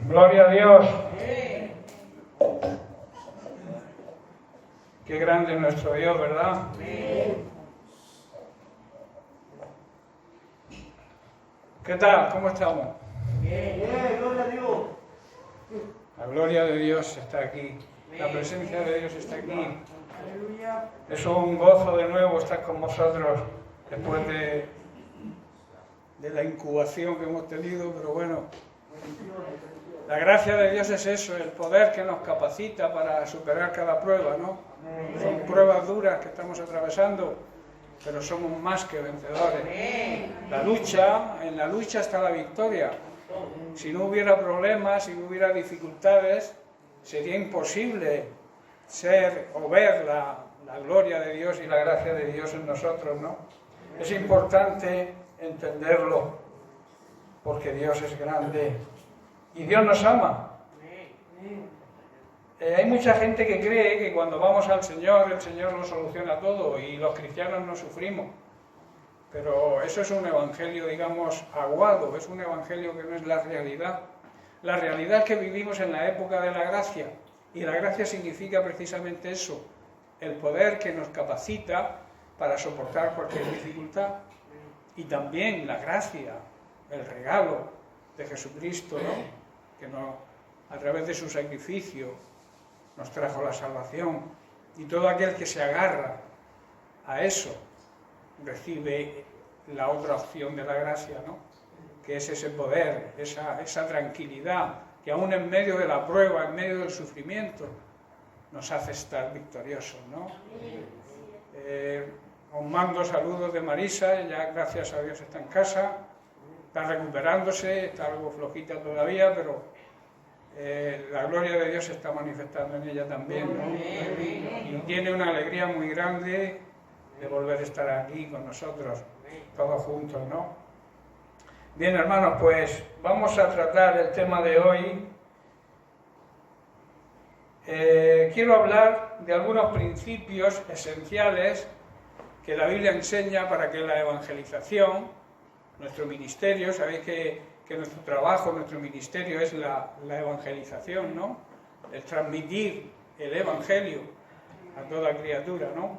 Gloria a Dios. Qué grande es nuestro Dios, ¿verdad? ¿Qué tal? ¿Cómo estamos? Bien, gloria a Dios. La gloria de Dios está aquí. La presencia de Dios está aquí. Aleluya. Es un gozo de nuevo estar con vosotros después de la incubación que hemos tenido, pero bueno. La gracia de Dios es eso, el poder que nos capacita para superar cada prueba, ¿no? Son pruebas duras que estamos atravesando, pero somos más que vencedores. En la lucha está la victoria. Si no hubiera problemas, si no hubiera dificultades, sería imposible ser o ver la gloria de Dios y la gracia de Dios en nosotros, ¿no? Es importante entenderlo, porque Dios es grande y Dios nos ama. Hay mucha gente que cree que cuando vamos al Señor, el Señor lo soluciona todo y los cristianos no sufrimos. Pero eso es un evangelio, digamos, aguado, es un evangelio que no es la realidad. La realidad es que vivimos en la época de la gracia, y la gracia significa precisamente eso, el poder que nos capacita para soportar cualquier dificultad. Y también la gracia, el regalo de Jesucristo, ¿no? Que a través de su sacrificio nos trajo la salvación. Y todo aquel que se agarra a eso recibe la otra opción de la gracia, ¿no? Que es ese poder, esa tranquilidad, que aún en medio de la prueba, en medio del sufrimiento, nos hace estar victoriosos, ¿no? Os mando saludos de Marisa, ella gracias a Dios está en casa, está recuperándose, está algo flojita todavía, pero la gloria de Dios se está manifestando en ella también, ¿no? Y tiene una alegría muy grande de volver a estar aquí con nosotros, todos juntos, ¿no? Bien, hermanos, pues vamos a tratar el tema de hoy. Quiero hablar de algunos principios esenciales que la Biblia enseña para que la evangelización, nuestro ministerio, sabéis que nuestro trabajo, nuestro ministerio es la evangelización, ¿no? El transmitir el evangelio a toda criatura, ¿no?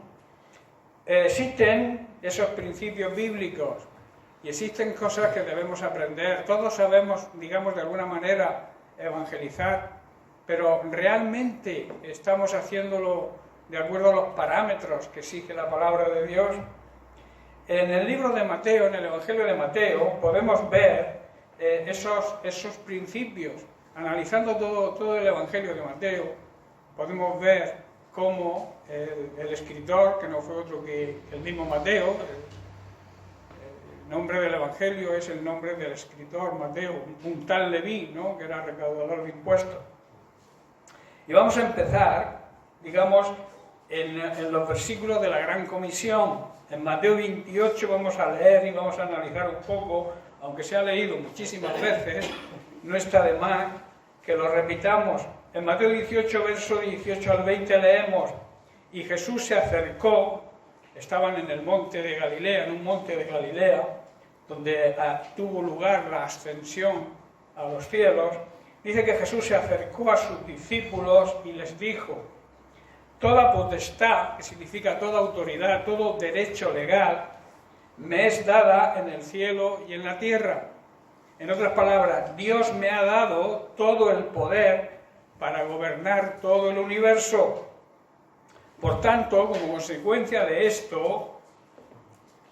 Existen esos principios bíblicos y existen cosas que debemos aprender. Todos sabemos, digamos, de alguna manera evangelizar, pero realmente estamos haciéndolo de acuerdo a los parámetros que exige la palabra de Dios. En el libro de Mateo, en el Evangelio de Mateo, podemos ver esos principios. Analizando todo el Evangelio de Mateo, podemos ver cómo el escritor, que no fue otro que el mismo Mateo, el nombre del Evangelio es el nombre del escritor Mateo, un tal Leví, ¿no? Que era recaudador de impuestos. Y vamos a empezar, digamos, en los versículos de la Gran Comisión. En Mateo 28 vamos a leer y vamos a analizar un poco, aunque se ha leído muchísimas veces, no está de más que lo repitamos. En Mateo 18, verso 18 al 20 leemos: y Jesús se acercó, estaban en el monte de Galilea, en un monte de Galilea, donde tuvo lugar la ascensión a los cielos. Dice que Jesús se acercó a sus discípulos y les dijo: toda potestad, que significa toda autoridad, todo derecho legal, me es dada en el cielo y en la tierra. En otras palabras, Dios me ha dado todo el poder para gobernar todo el universo. Por tanto, como consecuencia de esto,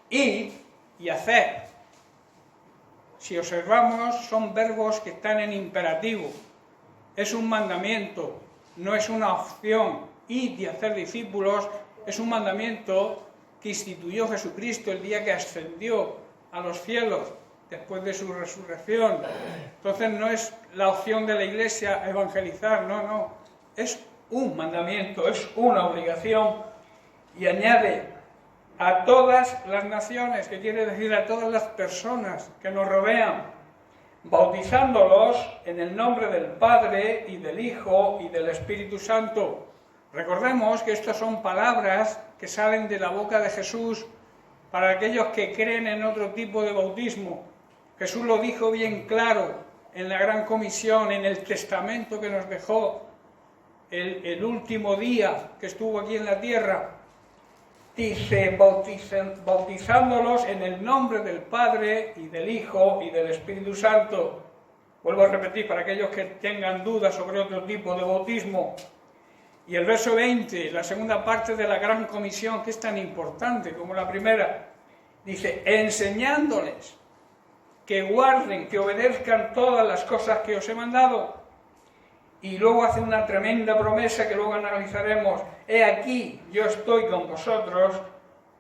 id y haced. Si observamos, son verbos que están en imperativo. Es un mandamiento, no es una opción. Id y hacer discípulos es un mandamiento que instituyó Jesucristo el día que ascendió a los cielos después de su resurrección. Entonces no es la opción de la Iglesia evangelizar, no. Es un mandamiento, es una obligación. Y añade: a todas las naciones, que quiere decir a todas las personas que nos rodean, bautizándolos en el nombre del Padre y del Hijo y del Espíritu Santo. Recordemos que estas son palabras que salen de la boca de Jesús para aquellos que creen en otro tipo de bautismo. Jesús lo dijo bien claro: en la Gran Comisión, en el testamento que nos dejó el último día que estuvo aquí en la tierra, dice, bautizándolos en el nombre del Padre y del Hijo y del Espíritu Santo. Vuelvo a repetir para aquellos que tengan dudas sobre otro tipo de bautismo. Y el verso 20, la segunda parte de la Gran Comisión, que es tan importante como la primera, dice, enseñándoles que guarden, que obedezcan todas las cosas que os he mandado. Y luego hace una tremenda promesa que luego analizaremos. He aquí, yo estoy con vosotros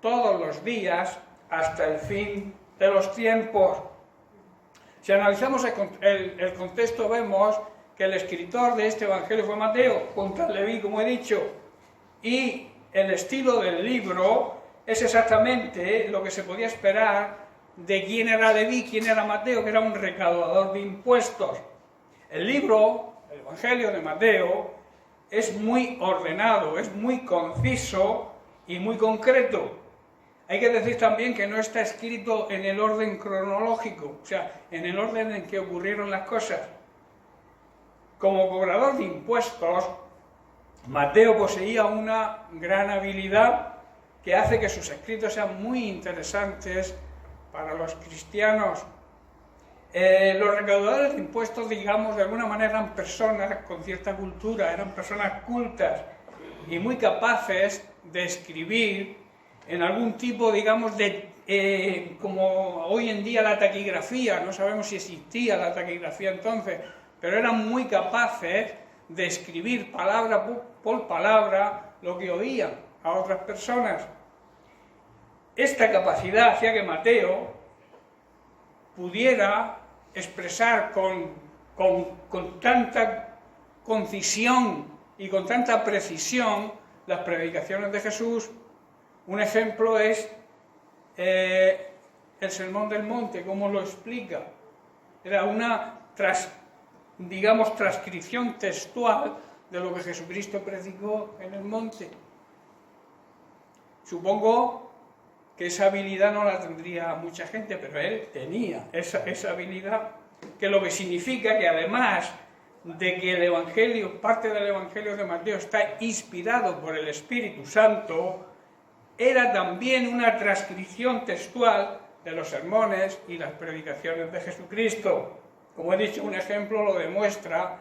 todos los días hasta el fin de los tiempos. Si analizamos el contexto, vemos que el escritor de este evangelio fue Mateo, junto a Leví, como he dicho, y el estilo del libro es exactamente lo que se podía esperar de quién era Leví, quién era Mateo, que era un recaudador de impuestos. El libro, el evangelio de Mateo, es muy ordenado, es muy conciso y muy concreto. Hay que decir también que no está escrito en el orden cronológico, o sea, en el orden en que ocurrieron las cosas. Como cobrador de impuestos, Mateo poseía una gran habilidad que hace que sus escritos sean muy interesantes para los cristianos. Los recaudadores de impuestos, digamos, de alguna manera eran personas con cierta cultura, eran personas cultas y muy capaces de escribir en algún tipo, digamos, de como hoy en día la taquigrafía. No sabemos si existía la taquigrafía entonces, pero eran muy capaces de escribir palabra por palabra lo que oían a otras personas. Esta capacidad hacía que Mateo pudiera expresar con tanta concisión y con tanta precisión las predicaciones de Jesús. Un ejemplo es el Sermón del Monte, cómo lo explica. Era una transcripción textual de lo que Jesucristo predicó en el monte. Supongo que esa habilidad no la tendría mucha gente, pero él tenía esa habilidad, que lo que significa que además de que el Evangelio, parte del Evangelio de Mateo está inspirado por el Espíritu Santo, era también una transcripción textual de los sermones y las predicaciones de Jesucristo. Como he dicho, un ejemplo lo demuestra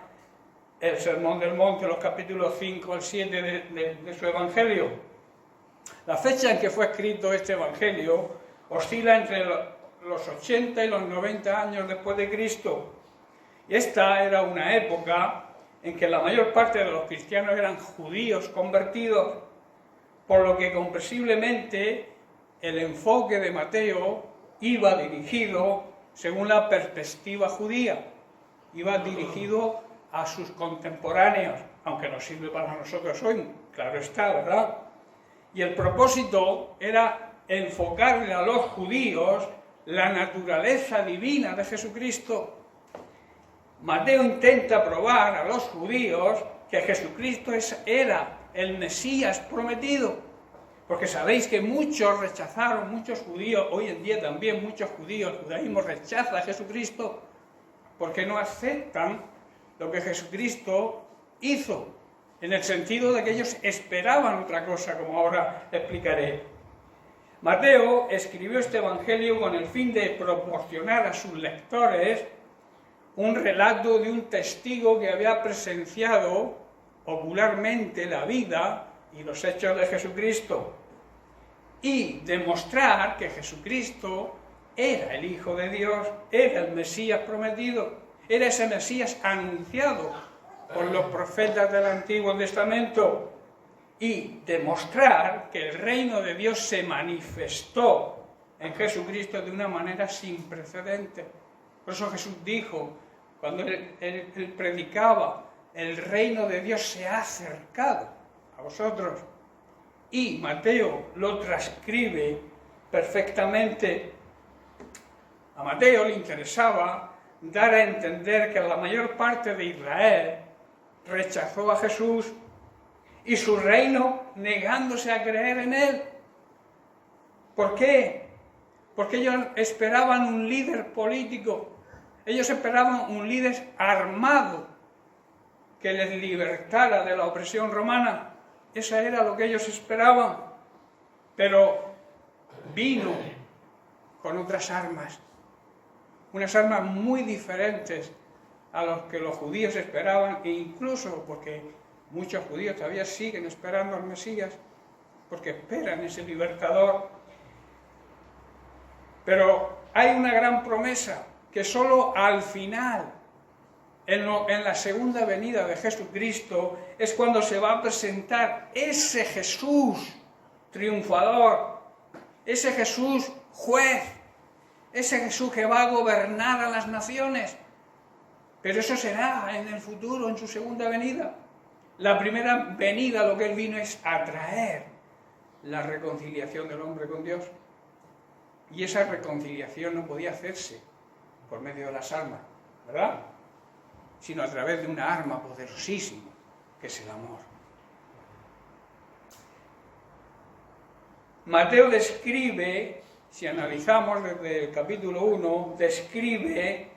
el Sermón del Monte, los capítulos 5 al 7 de su Evangelio. La fecha en que fue escrito este Evangelio oscila entre los 80 y los 90 años después de Cristo. Esta era una época en que la mayor parte de los cristianos eran judíos convertidos, por lo que comprensiblemente el enfoque de Mateo iba dirigido según la perspectiva judía, iba dirigido a sus contemporáneos, aunque nos sirve para nosotros hoy, claro está, ¿verdad? Y el propósito era enfocarle a los judíos la naturaleza divina de Jesucristo. Mateo intenta probar a los judíos que Jesucristo era el Mesías prometido, porque sabéis que muchos rechazaron, muchos judíos, hoy en día también muchos judíos, el judaísmo rechaza a Jesucristo porque no aceptan lo que Jesucristo hizo, en el sentido de que ellos esperaban otra cosa, como ahora explicaré. Mateo escribió este evangelio con el fin de proporcionar a sus lectores un relato de un testigo que había presenciado ocularmente la vida y los hechos de Jesucristo, y demostrar que Jesucristo era el Hijo de Dios, era el Mesías prometido, era ese Mesías anunciado por los profetas del Antiguo Testamento, y demostrar que el reino de Dios se manifestó en Jesucristo de una manera sin precedentes. Por eso Jesús dijo, cuando él predicaba, el reino de Dios se ha acercado a vosotros. Y Mateo lo transcribe perfectamente. A Mateo le interesaba dar a entender que la mayor parte de Israel rechazó a Jesús y su reino negándose a creer en él. ¿Por qué? Porque ellos esperaban un líder político, Ellos esperaban un líder armado que les libertara de la opresión romana. Eso era lo que ellos esperaban. Pero vino con otras armas, unas armas muy diferentes a los que los judíos esperaban, e incluso porque muchos judíos todavía siguen esperando al Mesías, porque esperan ese libertador. Pero hay una gran promesa, que solo al final, en la segunda venida de Jesucristo, es cuando se va a presentar ese Jesús triunfador, ese Jesús juez, ese Jesús que va a gobernar a las naciones. Pero eso será en el futuro, en su segunda venida. La primera venida, lo que él vino es a traer la reconciliación del hombre con Dios. Y esa reconciliación no podía hacerse por medio de las armas, ¿verdad? Sino a través de una arma poderosísima, que es el amor. Mateo describe, si analizamos desde el capítulo 1, describe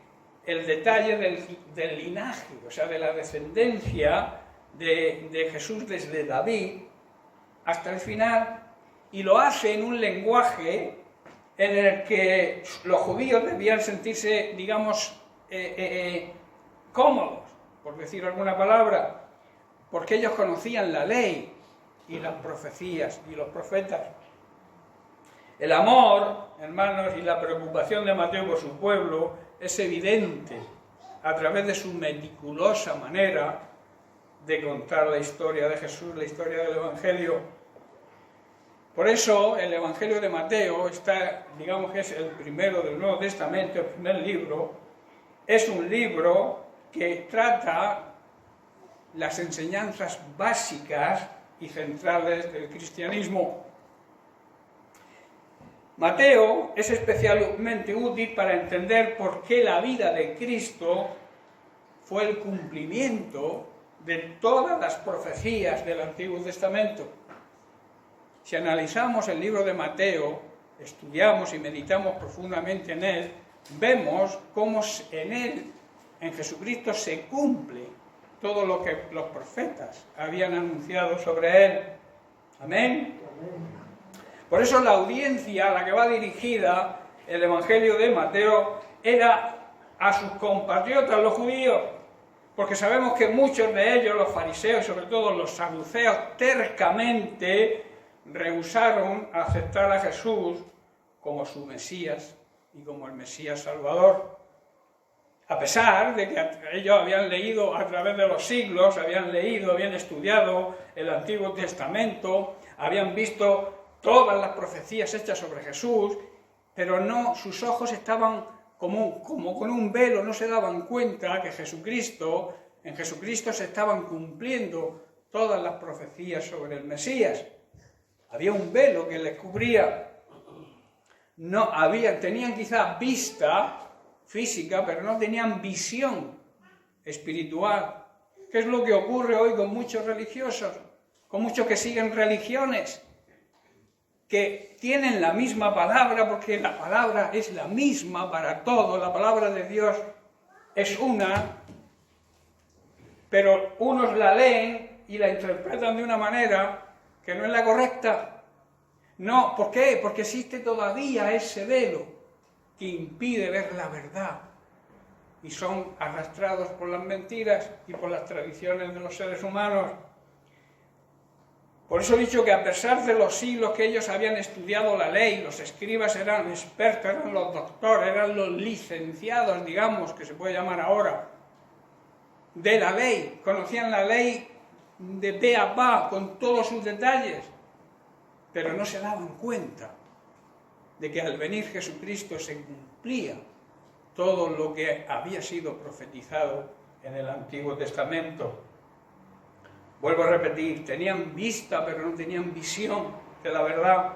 el detalle del linaje, o sea, de la descendencia de Jesús desde David hasta el final, y lo hace en un lenguaje en el que los judíos debían sentirse, digamos, cómodos, por decir alguna palabra, porque ellos conocían la ley y las profecías y los profetas. El amor, hermanos, y la preocupación de Mateo por su pueblo es evidente a través de su meticulosa manera de contar la historia de Jesús, la historia del Evangelio. Por eso el Evangelio de Mateo está, digamos que es el primero del Nuevo Testamento, el primer libro, es un libro que trata las enseñanzas básicas y centrales del cristianismo. Mateo es especialmente útil para entender por qué la vida de Cristo fue el cumplimiento de todas las profecías del Antiguo Testamento. Si analizamos el libro de Mateo, estudiamos y meditamos profundamente en él, vemos cómo en él, en Jesucristo, se cumple todo lo que los profetas habían anunciado sobre él. Amén. Por eso la audiencia a la que va dirigida el Evangelio de Mateo era a sus compatriotas, los judíos, porque sabemos que muchos de ellos, los fariseos, sobre todo los saduceos, tercamente rehusaron aceptar a Jesús como su Mesías y como el Mesías Salvador. A pesar de que ellos habían leído a través de los siglos, habían estudiado el Antiguo Testamento, habían visto todas las profecías hechas sobre Jesús, pero no, sus ojos estaban como con un velo, no se daban cuenta que en Jesucristo se estaban cumpliendo todas las profecías sobre el Mesías. Había un velo que les cubría. Tenían quizás vista física, pero no tenían visión espiritual. ¿Qué es lo que ocurre hoy con muchos religiosos? Con muchos que siguen religiones, que tienen la misma palabra, porque la palabra es la misma para todo, la palabra de Dios es una, pero unos la leen y la interpretan de una manera que no es la correcta. No, ¿por qué? Porque existe todavía ese velo que impide ver la verdad y son arrastrados por las mentiras y por las tradiciones de los seres humanos. Por eso he dicho que a pesar de los siglos que ellos habían estudiado la ley, los escribas eran expertos, eran los doctores, eran los licenciados, digamos, que se puede llamar ahora, de la ley, conocían la ley de pe a pa, con todos sus detalles, pero no se daban cuenta de que al venir Jesucristo se cumplía todo lo que había sido profetizado en el Antiguo Testamento. Vuelvo a repetir, tenían vista pero no tenían visión de la verdad.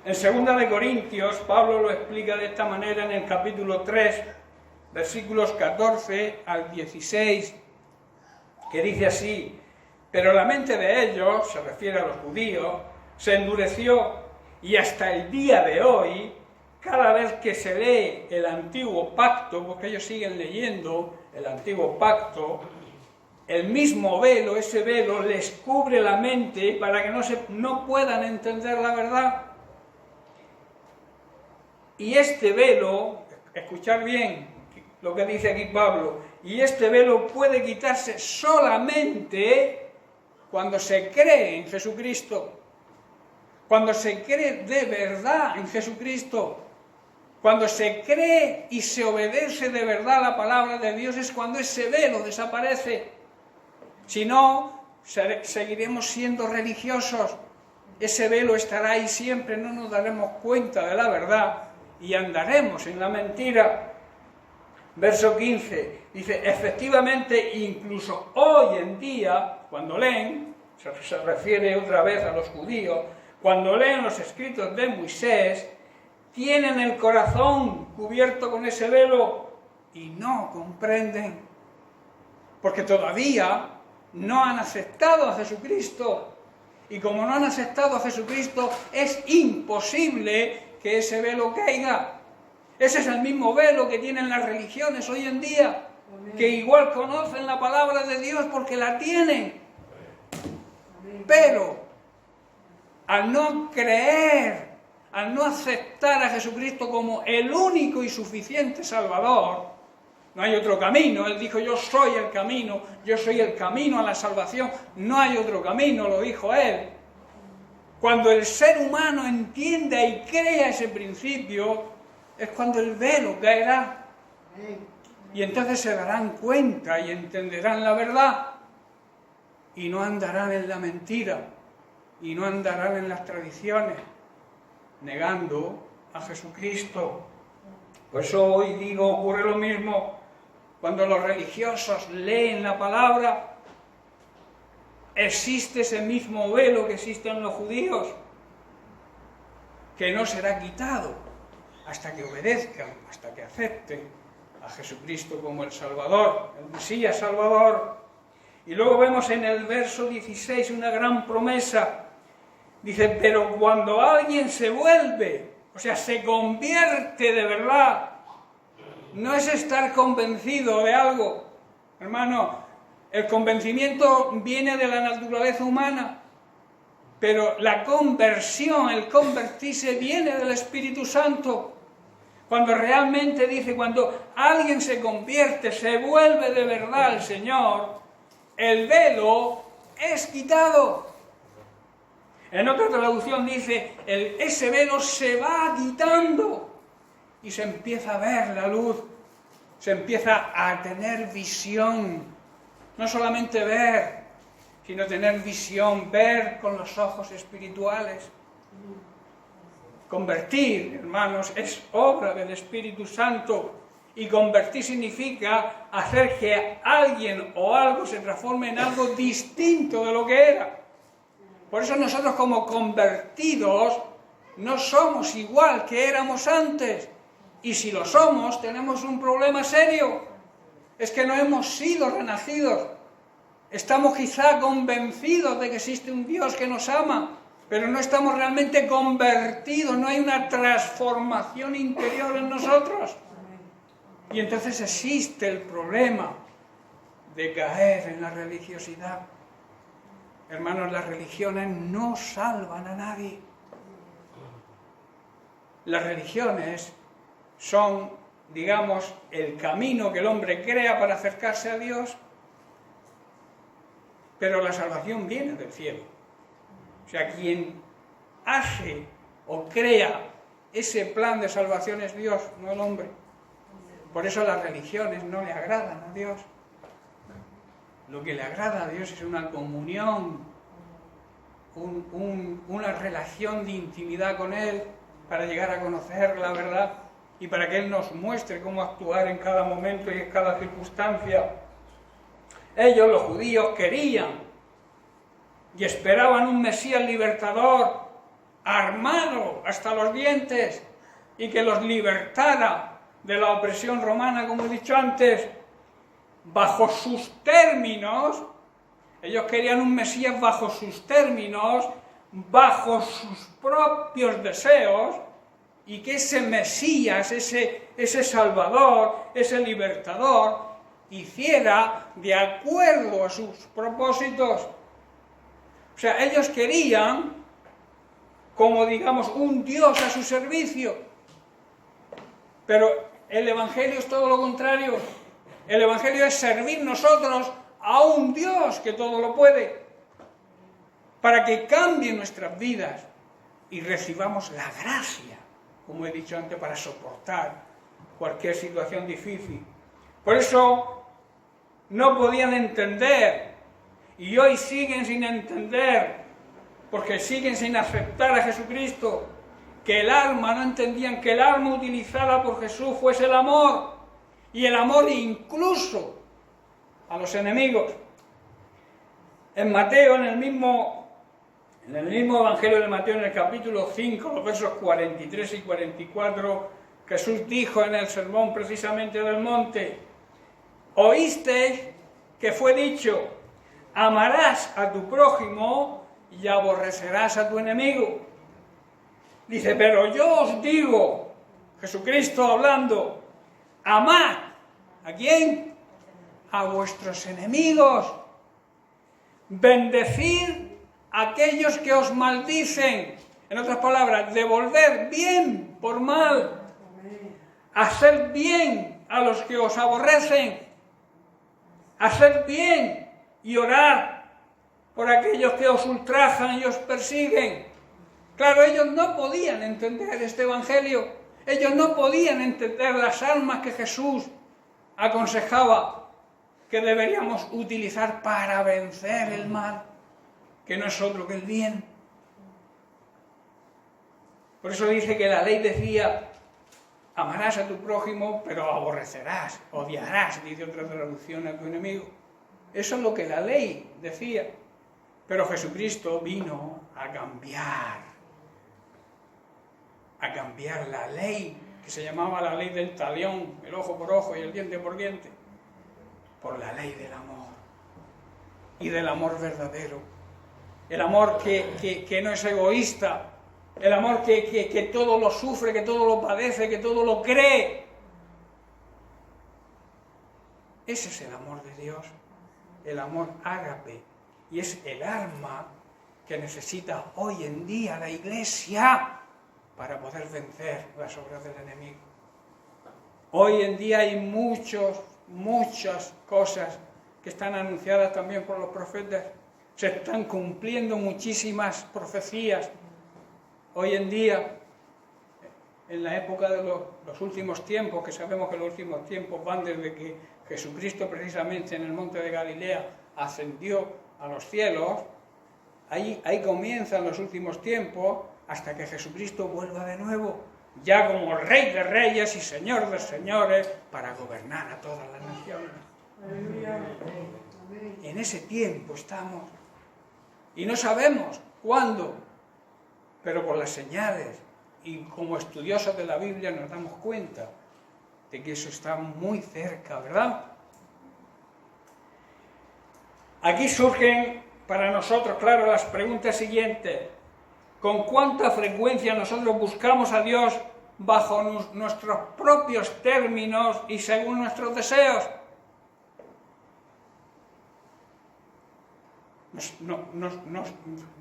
En 2 de Corintios, Pablo lo explica de esta manera en el capítulo 3, versículos 14 al 16, que dice así: pero la mente de ellos, se refiere a los judíos, se endureció y hasta el día de hoy cada vez que se lee el antiguo pacto, porque ellos siguen leyendo el antiguo pacto, el mismo velo, ese velo les cubre la mente para que no puedan entender la verdad. Y este velo, escuchad bien lo que dice aquí Pablo, y este velo puede quitarse solamente cuando se cree en Jesucristo, cuando se cree de verdad en Jesucristo, cuando se cree y se obedece de verdad a la palabra de Dios, es cuando ese velo desaparece. Si no, seguiremos siendo religiosos, ese velo estará ahí siempre, no nos daremos cuenta de la verdad y andaremos en la mentira. Verso 15, dice, efectivamente, incluso hoy en día, cuando leen, se refiere otra vez a los judíos, cuando leen los escritos de Moisés, tienen el corazón cubierto con ese velo y no comprenden, porque todavía no han aceptado a Jesucristo, y como no han aceptado a Jesucristo, es imposible que ese velo caiga. Ese es el mismo velo que tienen las religiones hoy en día, que igual conocen la palabra de Dios porque la tienen, pero al no creer, al no aceptar a Jesucristo como el único y suficiente Salvador, no hay otro camino. Él dijo, yo soy el camino, yo soy el camino a la salvación, no hay otro camino, lo dijo Él. Cuando el ser humano entienda y crea ese principio, es cuando el velo caerá. Y entonces se darán cuenta y entenderán la verdad, y no andarán en la mentira, y no andarán en las tradiciones, negando a Jesucristo. Por eso hoy digo, ocurre lo mismo. Cuando los religiosos leen la palabra, existe ese mismo velo que existe en los judíos, que no será quitado hasta que obedezcan, hasta que acepten a Jesucristo como el Salvador, el Mesías Salvador. Y luego vemos en el verso 16 una gran promesa. Dice, pero cuando alguien se vuelve, o sea, se convierte de verdad, no es estar convencido de algo. Hermano, el convencimiento viene de la naturaleza humana, pero la conversión, el convertirse, viene del Espíritu Santo. Cuando realmente dice, cuando alguien se convierte, se vuelve de verdad al Señor, el velo es quitado. En otra traducción dice, ese velo se va quitando y se empieza a ver la luz, se empieza a tener visión. No solamente ver, sino tener visión, ver con los ojos espirituales. Convertir, hermanos, es obra del Espíritu Santo, y convertir significa hacer que alguien o algo se transforme en algo distinto de lo que era. Por eso nosotros como convertidos no somos igual que éramos antes, y si lo somos tenemos un problema serio, es que no hemos sido renacidos. Estamos quizá convencidos de que existe un Dios que nos ama, pero no estamos realmente convertidos, no hay una transformación interior en nosotros. Y entonces existe el problema de caer en la religiosidad. Hermanos, las religiones no salvan a nadie. Las religiones son, digamos, el camino que el hombre crea para acercarse a Dios, pero la salvación viene del cielo. O sea, quien hace o crea ese plan de salvación es Dios, no el hombre. Por eso las religiones no le agradan a Dios. Lo que le agrada a Dios es una comunión, una relación de intimidad con Él, para llegar a conocer la verdad y para que Él nos muestre cómo actuar en cada momento y en cada circunstancia. Ellos, los judíos, querían y esperaban un Mesías libertador, armado hasta los dientes, y que los libertara de la opresión romana, como he dicho antes, bajo sus términos. Ellos querían un Mesías bajo sus términos, bajo sus propios deseos, y que ese Mesías, ese Salvador, ese Libertador, hiciera de acuerdo a sus propósitos. O sea, ellos querían, como digamos, un Dios a su servicio. Pero el Evangelio es todo lo contrario. El Evangelio es servir nosotros a un Dios que todo lo puede, para que cambie nuestras vidas y recibamos la gracia, como he dicho antes, para soportar cualquier situación difícil. Por eso no podían entender, y hoy siguen sin entender, porque siguen sin aceptar a Jesucristo, que el arma, no entendían que el arma utilizada por Jesús fuese el amor, y el amor incluso a los enemigos. En Mateo, en el mismo Evangelio de Mateo, en el capítulo 5, los versos 43 y 44, Jesús dijo en el sermón precisamente del monte: oísteis que fue dicho, amarás a tu prójimo y aborrecerás a tu enemigo. Dice, pero yo os digo, Jesucristo hablando, amad, ¿a quién? A vuestros enemigos, bendecid a aquellos que os maldicen. En otras palabras, devolver bien por mal, hacer bien a los que os aborrecen, hacer bien y orar por aquellos que os ultrajan y os persiguen. Claro, ellos no podían entender este Evangelio, ellos no podían entender las armas que Jesús aconsejaba que deberíamos utilizar para vencer el mal, que no es otro que el bien. Por eso dice que la ley decía, amarás a tu prójimo, pero aborrecerás, odiarás, dice otra traducción, a tu enemigo. Eso es lo que la ley decía. Pero Jesucristo vino a cambiar la ley, que se llamaba la ley del talión, el ojo por ojo y el diente por diente, por la ley del amor, y del amor verdadero, el amor que no es egoísta, el amor que todo lo sufre, que todo lo padece, que todo lo cree. Ese es el amor de Dios, el amor ágape, y es el arma que necesita hoy en día la Iglesia para poder vencer las obras del enemigo. Hoy en día hay muchas cosas que están anunciadas también por los profetas. Se están cumpliendo muchísimas profecías. Hoy en día, en la época de los últimos tiempos, que sabemos que los últimos tiempos van desde que Jesucristo precisamente en el monte de Galilea ascendió a los cielos, ahí comienzan los últimos tiempos, hasta que Jesucristo vuelva de nuevo, ya como Rey de Reyes y Señor de Señores, para gobernar a todas las naciones. Aleluya. En ese tiempo estamos, y no sabemos cuándo, pero por las señales, y como estudiosos de la Biblia nos damos cuenta de que eso está muy cerca, ¿verdad? Aquí surgen para nosotros, claro, las preguntas siguientes. ¿Con cuánta frecuencia nosotros buscamos a Dios bajo nuestros propios términos y según nuestros deseos?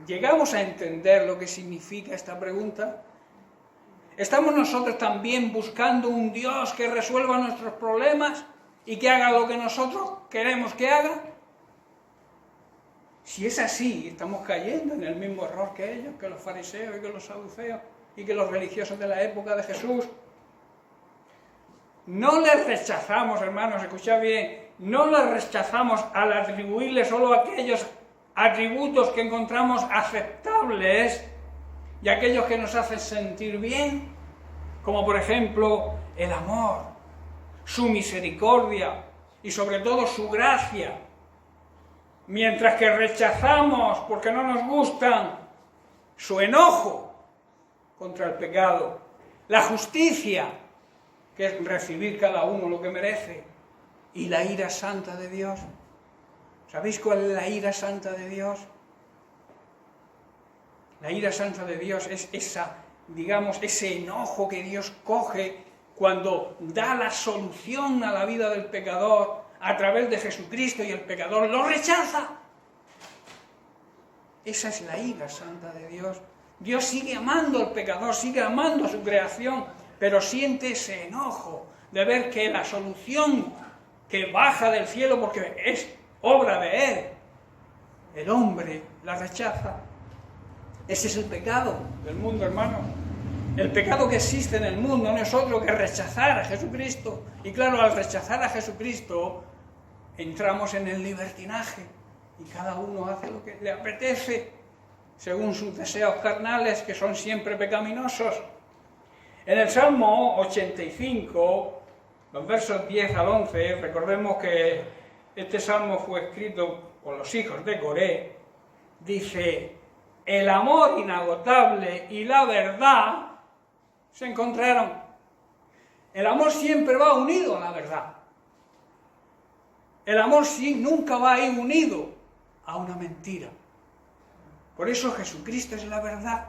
¿Llegamos a entender lo que significa esta pregunta? ¿Estamos nosotros también buscando un Dios que resuelva nuestros problemas y que haga lo que nosotros queremos que haga? Si es así, estamos cayendo en el mismo error que ellos, que los fariseos y que los saduceos y que los religiosos de la época de Jesús. No les rechazamos, hermanos, escuchad bien, no les rechazamos al atribuirles solo aquellos atributos que encontramos aceptables y aquellos que nos hacen sentir bien, como por ejemplo el amor, su misericordia y sobre todo su gracia. Mientras que rechazamos, porque no nos gustan, su enojo contra el pecado, la justicia, que es recibir cada uno lo que merece, y la ira santa de Dios. ¿Sabéis cuál es la ira santa de Dios? La ira santa de Dios es digamos, ese enojo que Dios coge cuando da la solución a la vida del pecador a través de Jesucristo y el pecador lo rechaza. Esa es la ira santa de Dios. Dios sigue amando al pecador, sigue amando a su creación, pero siente ese enojo de ver que la solución que baja del cielo, porque es obra de Él, el hombre la rechaza. Ese es el pecado del mundo, hermano. El pecado que existe en el mundo no es otro que rechazar a Jesucristo. Y claro, al rechazar a Jesucristo, entramos en el libertinaje. Y cada uno hace lo que le apetece, según sus deseos carnales, que son siempre pecaminosos. En el Salmo 85, los versos 10 al 11, recordemos que este salmo fue escrito por los hijos de Coré, dice: el amor inagotable y la verdad se encontraron. El amor siempre va unido a la verdad. El amor nunca va a ir unido a una mentira. Por eso Jesucristo es la verdad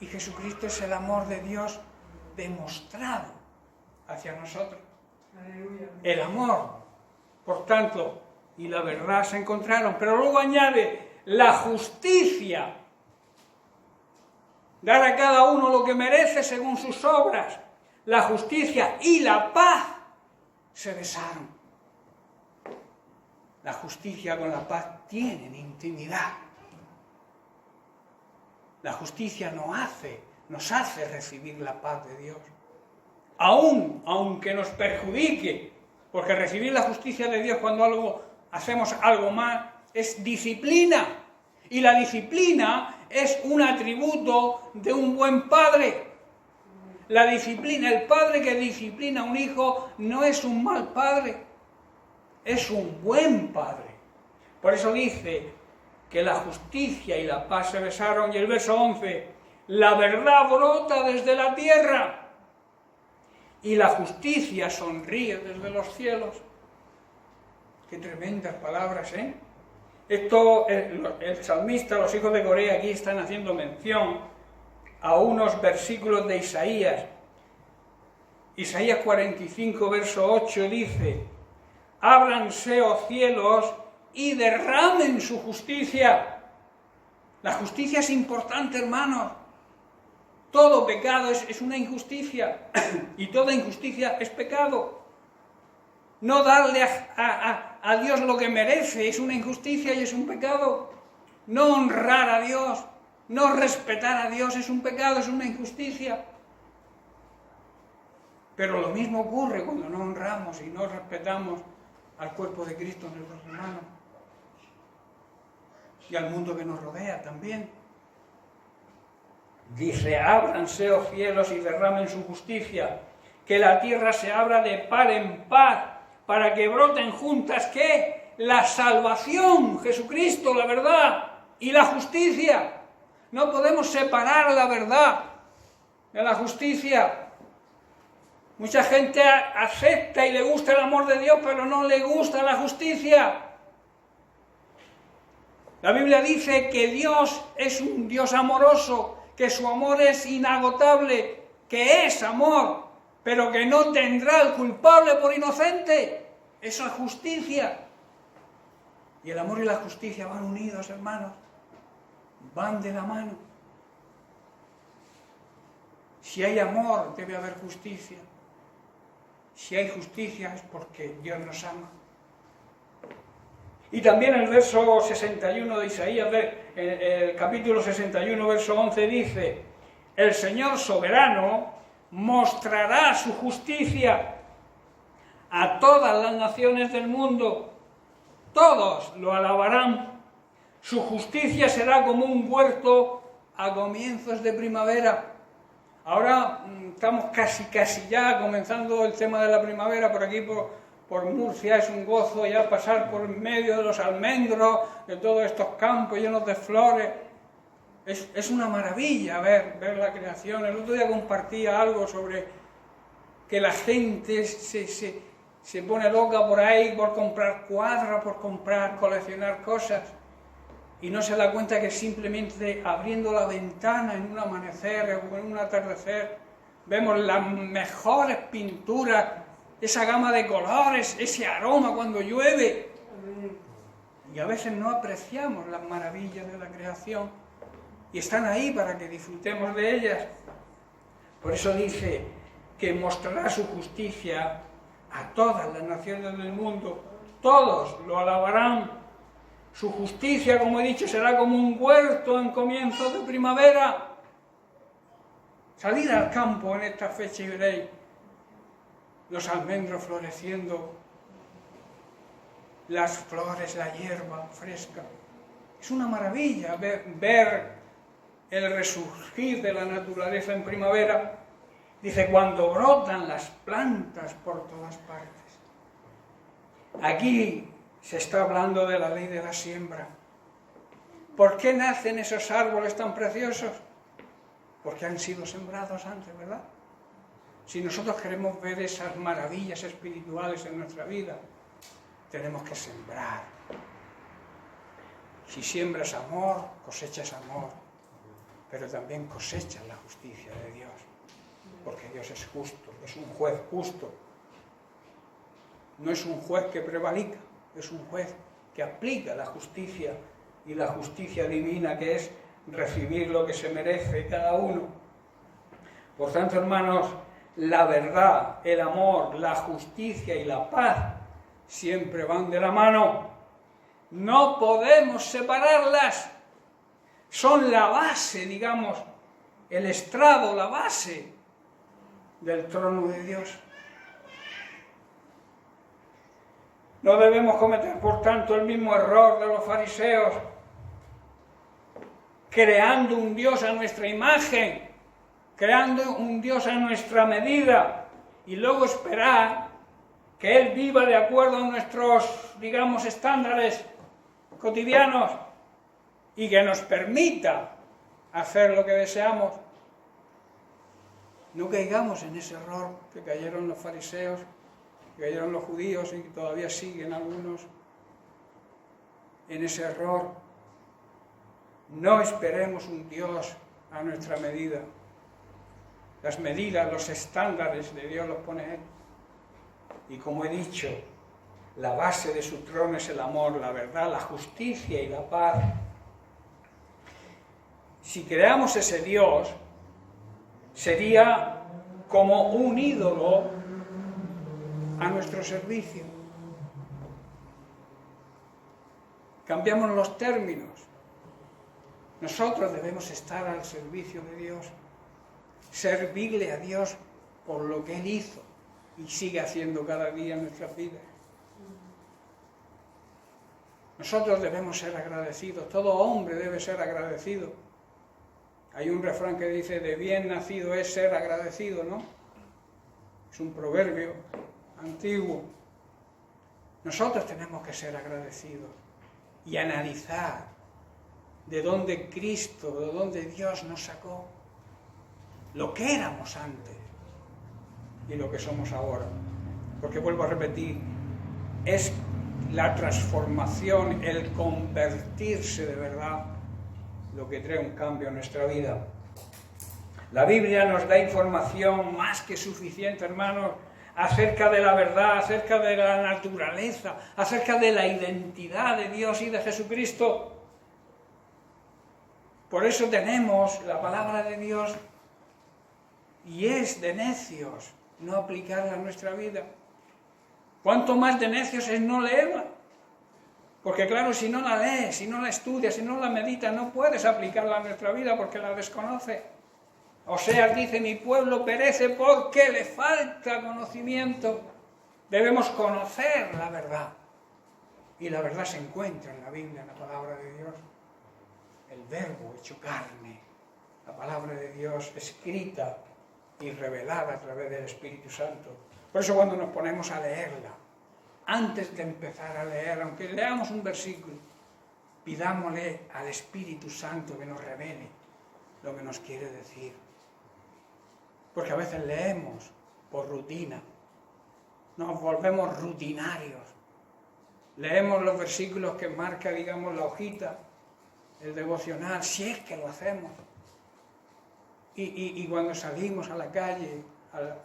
y Jesucristo es el amor de Dios demostrado hacia nosotros. Aleluya. El amor, por tanto, y la verdad se encontraron. Pero luego añade la justicia. Dar a cada uno lo que merece según sus obras. La justicia y la paz se besaron. La justicia con la paz tienen intimidad. La justicia nos hace recibir la paz de Dios. Aunque nos perjudique, porque recibir la justicia de Dios cuando hacemos algo mal es disciplina. Y la disciplina es un atributo de un buen padre. La disciplina, el padre que disciplina a un hijo no es un mal padre, es un buen padre. Por eso dice que la justicia y la paz se besaron. Y el verso 11, la verdad brota desde la tierra y la justicia sonríe desde los cielos. Qué tremendas palabras, ¿eh? Esto, el salmista, los hijos de Coré, aquí están haciendo mención a unos versículos de Isaías. Isaías 45, verso 8 dice: ábranse, oh cielos, y derramen su justicia. La justicia es importante, hermanos. Todo pecado es una injusticia, y toda injusticia es pecado. No darle a Dios lo que merece es una injusticia y es un pecado. No honrar a Dios, no respetar a Dios es un pecado, es una injusticia. Pero lo mismo ocurre cuando no honramos y no respetamos al cuerpo de Cristo, nuestros hermanos, y al mundo que nos rodea también. Dice: ábranse, oh cielos, y derramen su justicia, que la tierra se abra de par en par, para que broten juntas, ¿qué? La salvación, Jesucristo, la verdad, y la justicia. No podemos separar la verdad de la justicia. Mucha gente acepta y le gusta el amor de Dios, pero no le gusta la justicia. La Biblia dice que Dios es un Dios amoroso, que su amor es inagotable, que es amor, pero que no tendrá al culpable por inocente. Eso es justicia. Y el amor y la justicia van unidos, hermanos. Van de la mano. Si hay amor, debe haber justicia. Si hay justicia es porque Dios nos ama. Y también el verso 61 de Isaías, el capítulo 61, verso 11, dice: el Señor soberano mostrará su justicia a todas las naciones del mundo. Todos lo alabarán. Su justicia será como un huerto a comienzos de primavera. Ahora estamos casi ya comenzando el tema de la primavera. Por aquí, por Murcia, es un gozo ya pasar por medio de los almendros, de todos estos campos llenos de flores. Es una maravilla ver la creación. El otro día compartía algo sobre que la gente se pone loca por ahí por comprar cuadros, por coleccionar cosas. y no se da cuenta que simplemente abriendo la ventana en un amanecer o en un atardecer vemos las mejores pinturas, esa gama de colores, ese aroma cuando llueve. Y a veces no apreciamos las maravillas de la creación y están ahí para que disfrutemos de ellas. Por eso dice que mostrará su justicia a todas las naciones del mundo. Todos lo alabarán. Su justicia, como he dicho, será como un huerto en comienzo de primavera. Salid al campo en esta fecha y veréis los almendros floreciendo, las flores, la hierba fresca. Es una maravilla ver el resurgir de la naturaleza en primavera. Dice, cuando brotan las plantas por todas partes. Aquí se está hablando de la ley de la siembra. ¿Por qué nacen esos árboles tan preciosos? Porque han sido sembrados antes, ¿verdad? Si nosotros queremos ver esas maravillas espirituales en nuestra vida, tenemos que sembrar. Si siembras amor, cosechas amor, pero también cosechas la justicia de Dios, porque Dios es justo, es un juez justo. No es un juez que prevarica, es un juez que aplica la justicia, y la justicia divina, que es recibir lo que se merece cada uno. Por tanto, hermanos, la verdad, el amor, la justicia y la paz siempre van de la mano. No podemos separarlas. Son la base, digamos, el estrado, la base del trono de Dios. No debemos cometer, por tanto, el mismo error de los fariseos, creando un Dios a nuestra imagen, creando un Dios a nuestra medida, y luego esperar que Él viva de acuerdo a nuestros, digamos, estándares cotidianos y que nos permita hacer lo que deseamos. No caigamos en ese error que cayeron los fariseos, que cayeron los judíos y que todavía siguen algunos en ese error. No esperemos un Dios a nuestra medida. Las medidas, los estándares de Dios los pone Él. Y como he dicho, la base de su trono es el amor, la verdad, la justicia y la paz. Si creamos ese Dios, sería como un ídolo a nuestro servicio. Cambiamos los términos. Nosotros debemos estar al servicio de Dios, servirle a Dios por lo que Él hizo y sigue haciendo cada día en nuestras vidas. Nosotros debemos ser agradecidos, todo hombre debe ser agradecido. Hay un refrán que dice, de bien nacido es ser agradecido, ¿no? Es un proverbio antiguo. Nosotros tenemos que ser agradecidos y analizar de dónde Cristo, de dónde Dios nos sacó, lo que éramos antes y lo que somos ahora. Porque vuelvo a repetir, es la transformación, el convertirse de verdad, lo que trae un cambio en nuestra vida. La Biblia nos da información más que suficiente, hermanos, acerca de la verdad, acerca de la naturaleza, acerca de la identidad de Dios y de Jesucristo. Por eso tenemos la palabra de Dios y es de necios no aplicarla a nuestra vida. ¿Cuánto más de necios es no leerla? Porque claro, si no la lees, si no la estudias, si no la meditas, no puedes aplicarla a nuestra vida porque la desconoces. Oseas dice, mi pueblo perece porque le falta conocimiento. Debemos conocer la verdad. Y la verdad se encuentra en la Biblia, en la palabra de Dios. El verbo hecho carne, la palabra de Dios escrita y revelada a través del Espíritu Santo. Por eso cuando nos ponemos a leerla, antes de empezar a leer, aunque leamos un versículo, pidámosle al Espíritu Santo que nos revele lo que nos quiere decir. Porque a veces leemos por rutina, nos volvemos rutinarios. Leemos los versículos que marca, digamos, la hojita, el devocional, si es que lo hacemos. Y cuando salimos a la calle,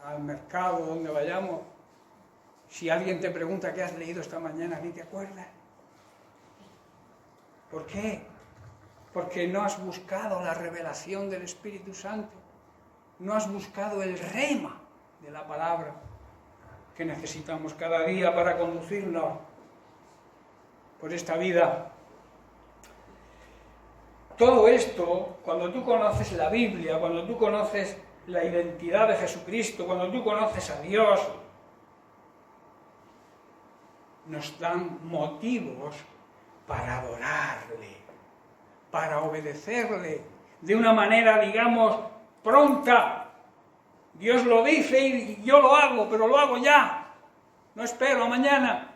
al mercado, donde vayamos, si alguien te pregunta qué has leído esta mañana, ni te acuerdas. ¿Por qué? Porque no has buscado la revelación del Espíritu Santo, no has buscado el rema de la palabra que necesitamos cada día para conducirnos por esta vida. Todo esto, cuando tú conoces la Biblia, cuando tú conoces la identidad de Jesucristo, cuando tú conoces a Dios, nos dan motivos para adorarle, para obedecerle de una manera, digamos, pronta. Dios lo dice y yo lo hago, pero lo hago ya. No espero a mañana.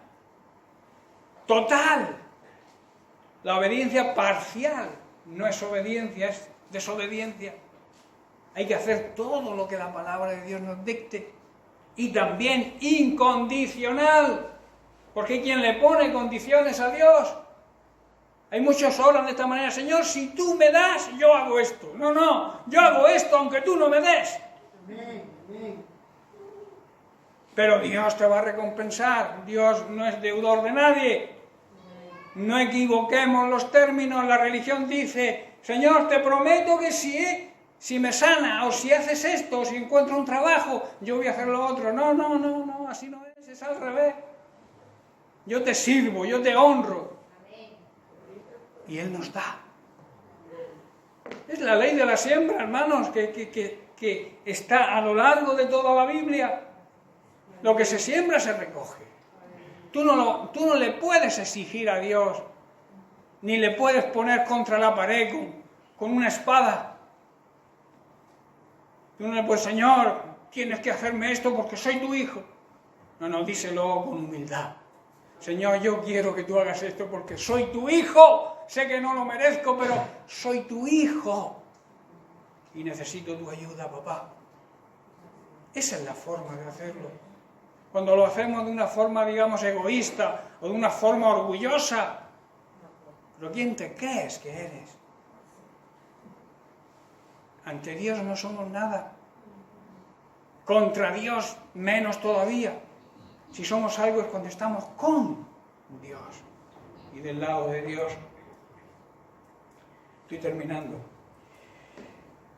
Total. La obediencia parcial no es obediencia, es desobediencia. Hay que hacer todo lo que la palabra de Dios nos dicte. Y también incondicional. Porque hay quien le pone condiciones a Dios. Hay muchos oran de esta manera: Señor, si tú me das, yo hago esto. No, yo hago esto aunque tú no me des. Pero Dios te va a recompensar. Dios no es deudor de nadie. No equivoquemos los términos. La religión dice: Señor, te prometo que si me sana, o si haces esto, o si encuentro un trabajo, yo voy a hacer lo otro. No, así no es al revés. Yo te sirvo, yo te honro. Y Él nos da. Es la ley de la siembra, hermanos, que está a lo largo de toda la Biblia. Lo que se siembra se recoge. Tú no le puedes exigir a Dios, ni le puedes poner contra la pared con una espada. Tú no le puedes: Señor, tienes que hacerme esto porque soy tu hijo. No, díselo con humildad. Señor, yo quiero que tú hagas esto porque soy tu hijo. Sé que no lo merezco, pero soy tu hijo. Y necesito tu ayuda, papá. Esa es la forma de hacerlo. Cuando lo hacemos de una forma, digamos, egoísta o de una forma orgullosa, ¿pero quién te crees que eres? Ante Dios no somos nada. Contra Dios menos todavía. Si somos algo es cuando estamos con Dios y del lado de Dios. Estoy terminando.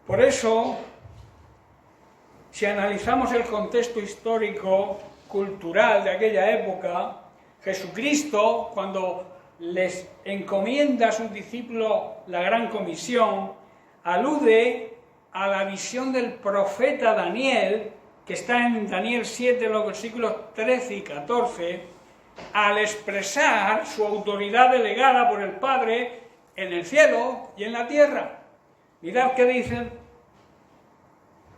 Por eso, si analizamos el contexto histórico, cultural de aquella época, Jesucristo, cuando les encomienda a sus discípulos la gran comisión, alude a la visión del profeta Daniel, que está en Daniel 7, los versículos 13 y 14, al expresar su autoridad delegada por el Padre en el cielo y en la tierra. Mirad qué dice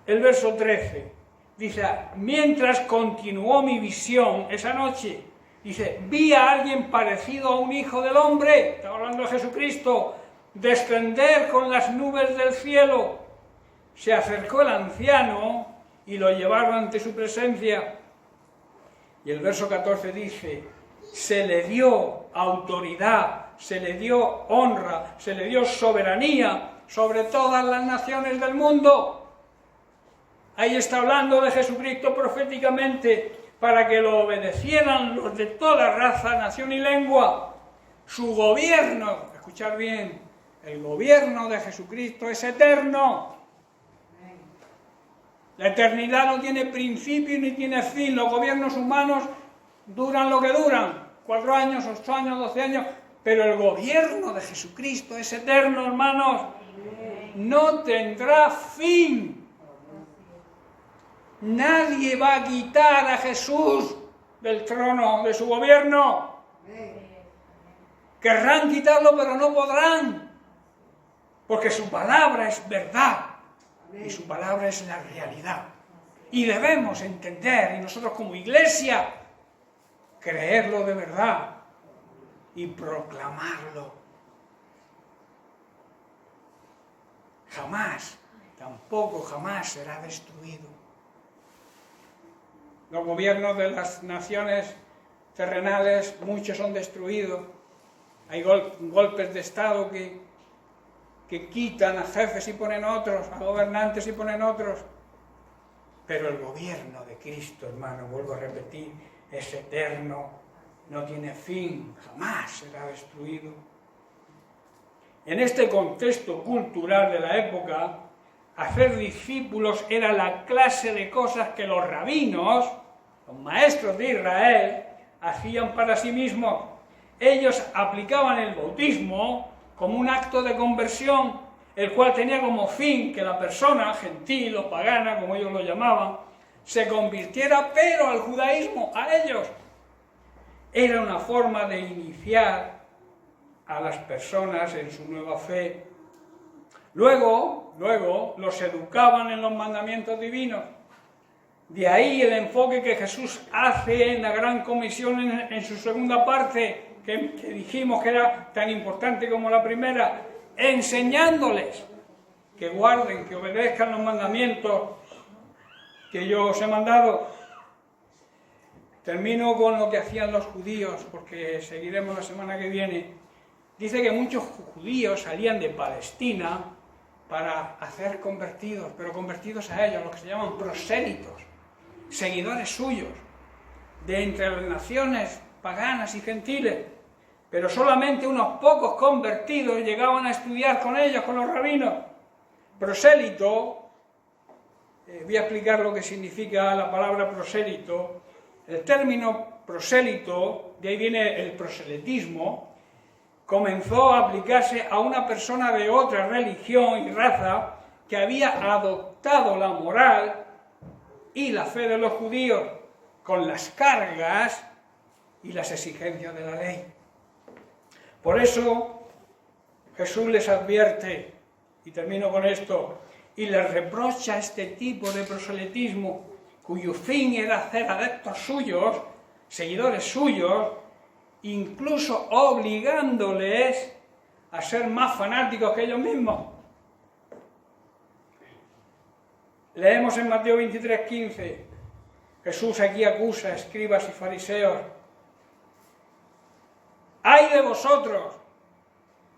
el verso 13. Dice: mientras continuó mi visión esa noche, dice, vi a alguien parecido a un hijo del hombre, está hablando de Jesucristo, descender con las nubes del cielo. Se acercó el anciano y lo llevaron ante su presencia. Y el verso 14 dice: se le dio autoridad, se le dio honra, se le dio soberanía sobre todas las naciones del mundo. Ahí está hablando de Jesucristo proféticamente, para que lo obedecieran los de toda raza, nación y lengua. Su gobierno, escuchad bien, el gobierno de Jesucristo es eterno. La eternidad no tiene principio ni tiene fin. Los gobiernos humanos duran lo que duran, 4 años, 8 años, 12 años, pero el gobierno de Jesucristo es eterno, hermanos. No tendrá fin. Nadie va a quitar a Jesús del trono de su gobierno. Querrán quitarlo, pero no podrán, porque su palabra es verdad y su palabra es la realidad. Y debemos entender, y nosotros como iglesia, creerlo de verdad y proclamarlo. Jamás, tampoco jamás será destruido. Los gobiernos de las naciones terrenales, muchos son destruidos. Hay golpes de Estado que que quitan a jefes y ponen otros, a gobernantes y ponen otros. Pero el gobierno de Cristo, hermano, vuelvo a repetir, es eterno, no tiene fin, jamás será destruido. En este contexto cultural de la época, hacer discípulos era la clase de cosas que los rabinos, los maestros de Israel, hacían para sí mismos. Ellos aplicaban el bautismo como un acto de conversión, el cual tenía como fin que la persona, gentil o pagana, como ellos lo llamaban, se convirtiera, pero al judaísmo, a ellos. Era una forma de iniciar a las personas en su nueva fe. Luego los educaban en los mandamientos divinos. De ahí el enfoque que Jesús hace en la Gran Comisión en su segunda parte, que dijimos que era tan importante como la primera, enseñándoles que guarden, que obedezcan los mandamientos que yo os he mandado. Termino con lo que hacían los judíos, porque seguiremos la semana que viene. Dice que muchos judíos salían de Palestina para hacer convertidos, pero convertidos a ellos, los que se llaman prosélitos, seguidores suyos, de entre las naciones paganas y gentiles. Pero solamente unos pocos convertidos llegaban a estudiar con ellos, con los rabinos. Prosélito, voy a explicar lo que significa la palabra prosélito. El término prosélito, de ahí viene el proselitismo, comenzó a aplicarse a una persona de otra religión y raza que había adoptado la moral y la fe de los judíos con las cargas y las exigencias de la ley. Por eso Jesús les advierte, y termino con esto, y les reprocha este tipo de proselitismo, cuyo fin era hacer adeptos suyos, seguidores suyos, incluso obligándoles a ser más fanáticos que ellos mismos. Leemos en Mateo 23:15, Jesús aquí acusa a escribas y fariseos. ¡Ay de vosotros!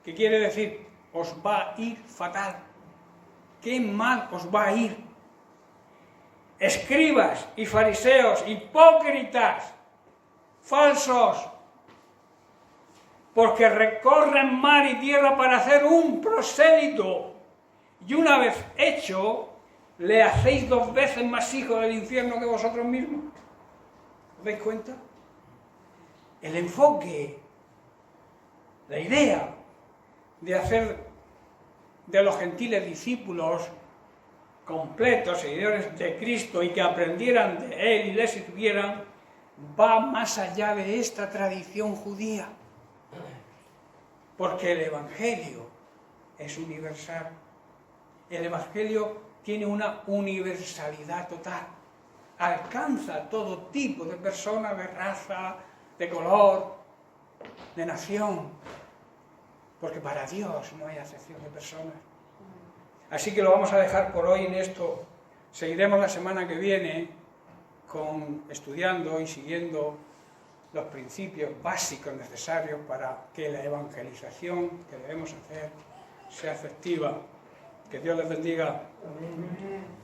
¿Qué quiere decir? Os va a ir fatal. ¡Qué mal os va a ir! Escribas y fariseos, hipócritas, falsos, porque recorren mar y tierra para hacer un prosélito, y una vez hecho, le hacéis 2 veces más hijo del infierno que vosotros mismos. ¿Os dais cuenta? El enfoque, la idea de hacer de los gentiles discípulos completos, seguidores de Cristo, y que aprendieran de Él y le sirvieran, va más allá de esta tradición judía. Porque el Evangelio es universal. El Evangelio tiene una universalidad total. Alcanza a todo tipo de personas, de raza, de color, de nación. Porque para Dios no hay acepción de personas. Así que lo vamos a dejar por hoy en esto. Seguiremos la semana que viene estudiando y siguiendo los principios básicos necesarios para que la evangelización que debemos hacer sea efectiva. Que Dios les bendiga. Amén.